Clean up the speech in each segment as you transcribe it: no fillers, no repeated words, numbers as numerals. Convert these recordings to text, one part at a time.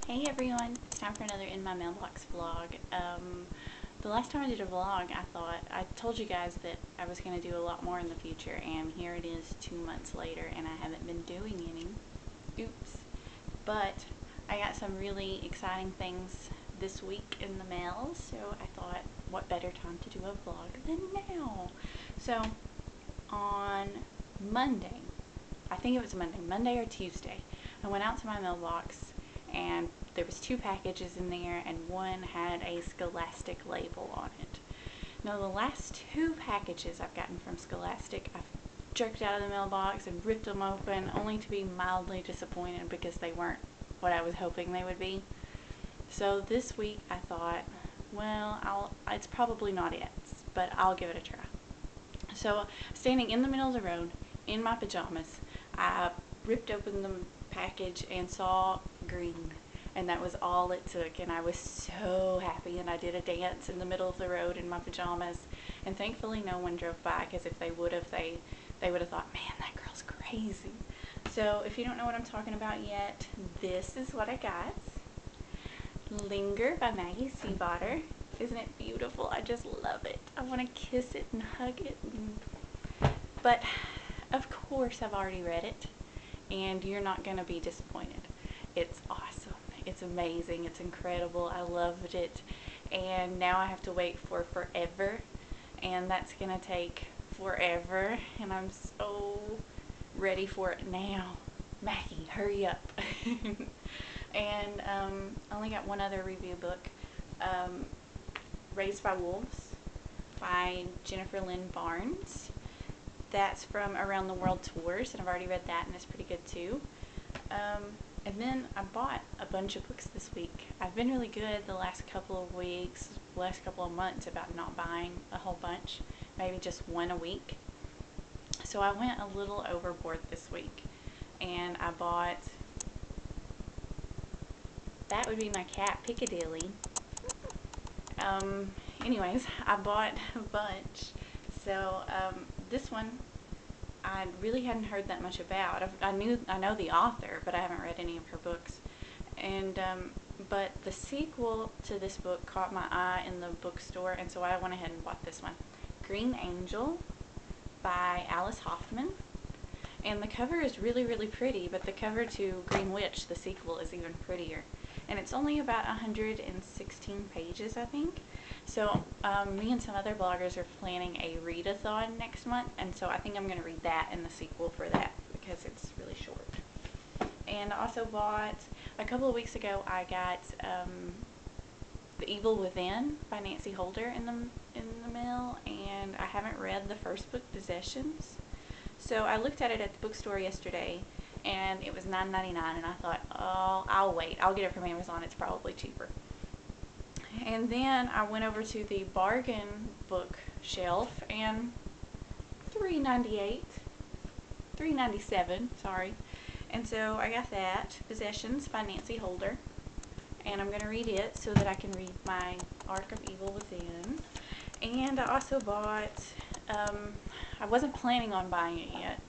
Hey everyone, it's time for another In My Mailbox vlog. The last time I did a vlog, I told you guys that I was going to do a lot more in the future, and here it is 2 months later and I haven't been doing any. Oops. But I got some really exciting things this week in the mail, so I thought what better time to do a vlog than now. So on Monday, I think it was Monday or Tuesday, I went out to my mailbox and there was 2 packages in there and one had a Scholastic label on it. Now the last 2 packages I've gotten from Scholastic, I've jerked out of the mailbox and ripped them open only to be mildly disappointed because they weren't what I was hoping they would be. So this week I thought, well, it's probably not it, but I'll give it a try. So standing in the middle of the road in my pajamas, I ripped open the package and saw green, and that was all it took, and I was so happy, and I did a dance in the middle of the road in my pajamas, and thankfully no one drove by, because if they would have, they would have thought, man, that girl's crazy. So if you don't know what I'm talking about yet, this is what I got. Linger by Maggie Stiefvater. Isn't it beautiful? I just love it. I want to kiss it and hug it. But of course I've already read it, and you're not going to be disappointed. It's awesome. It's amazing. It's incredible. I loved it. And now I have to wait for forever, and that's going to take forever, and I'm so ready for it now. Maggie, hurry up. And I only got one other review book, Raised by Wolves by Jennifer Lynn Barnes. That's from Around the World Tours, and I've already read that, and it's pretty good too. And then I bought a bunch of books this week. I've been really good the last couple of weeks, last couple of months about not buying a whole bunch, maybe just one a week. So I went a little overboard this week, and I bought, that would be my cat, Piccadilly. Anyways, I bought a bunch. So this one I really hadn't heard that much about. I know the author, but I haven't read any of her books. And but the sequel to this book caught my eye in the bookstore, and so I went ahead and bought this one. Green Angel by Alice Hoffman. And the cover is really, really pretty, but the cover to Green Witch, the sequel, is even prettier. And it's only about 116 pages, I think. So me and some other bloggers are planning a readathon next month, and so I think I'm going to read that and the sequel for that because it's really short. And I also bought, a couple of weeks ago, I got The Evil Within by Nancy Holder in the mail, and I haven't read the first book, Possessions. So I looked at it at the bookstore yesterday, and it was $9.99, and I thought, oh, I'll wait. I'll get it from Amazon. It's probably cheaper. And then I went over to the bargain book shelf, and $3.97, sorry. And so I got that, Possessions by Nancy Holder, and I'm going to read it so that I can read my Arc of Evil Within. And I also bought, I wasn't planning on buying it yet,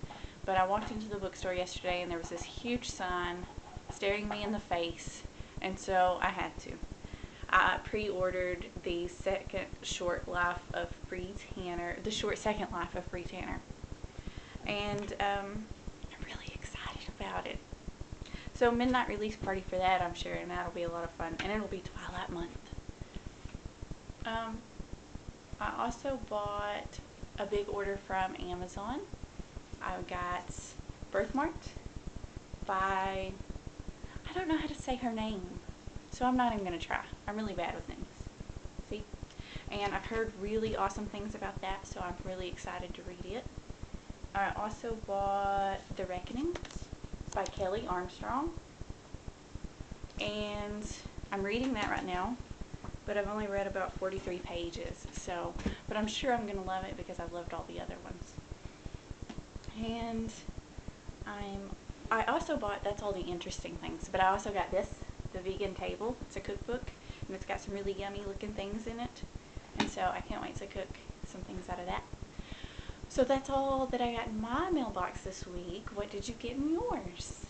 but I walked into the bookstore yesterday and there was this huge sign staring me in the face, and so I had to. I pre-ordered the second short life of Bree Tanner, the short second life of Bree Tanner, and I'm really excited about it. So midnight release party for that, I'm sure, and that'll be a lot of fun, and it'll be Twilight month. I also bought a big order from Amazon. I got Birthmarked by, I don't know how to say her name, so I'm not even going to try. I'm really bad with names. See? And I've heard really awesome things about that, so I'm really excited to read it. I also bought The Reckonings by Kelly Armstrong, and I'm reading that right now, but I've only read about 43 pages, so, but I'm sure I'm going to love it because I've loved all the other ones. And I also bought, that's all the interesting things, but I also got this, The Vegan Table. It's a cookbook, and it's got some really yummy looking things in it, and so I can't wait to cook some things out of that. So that's all that I got in my mailbox this week. What did you get in yours?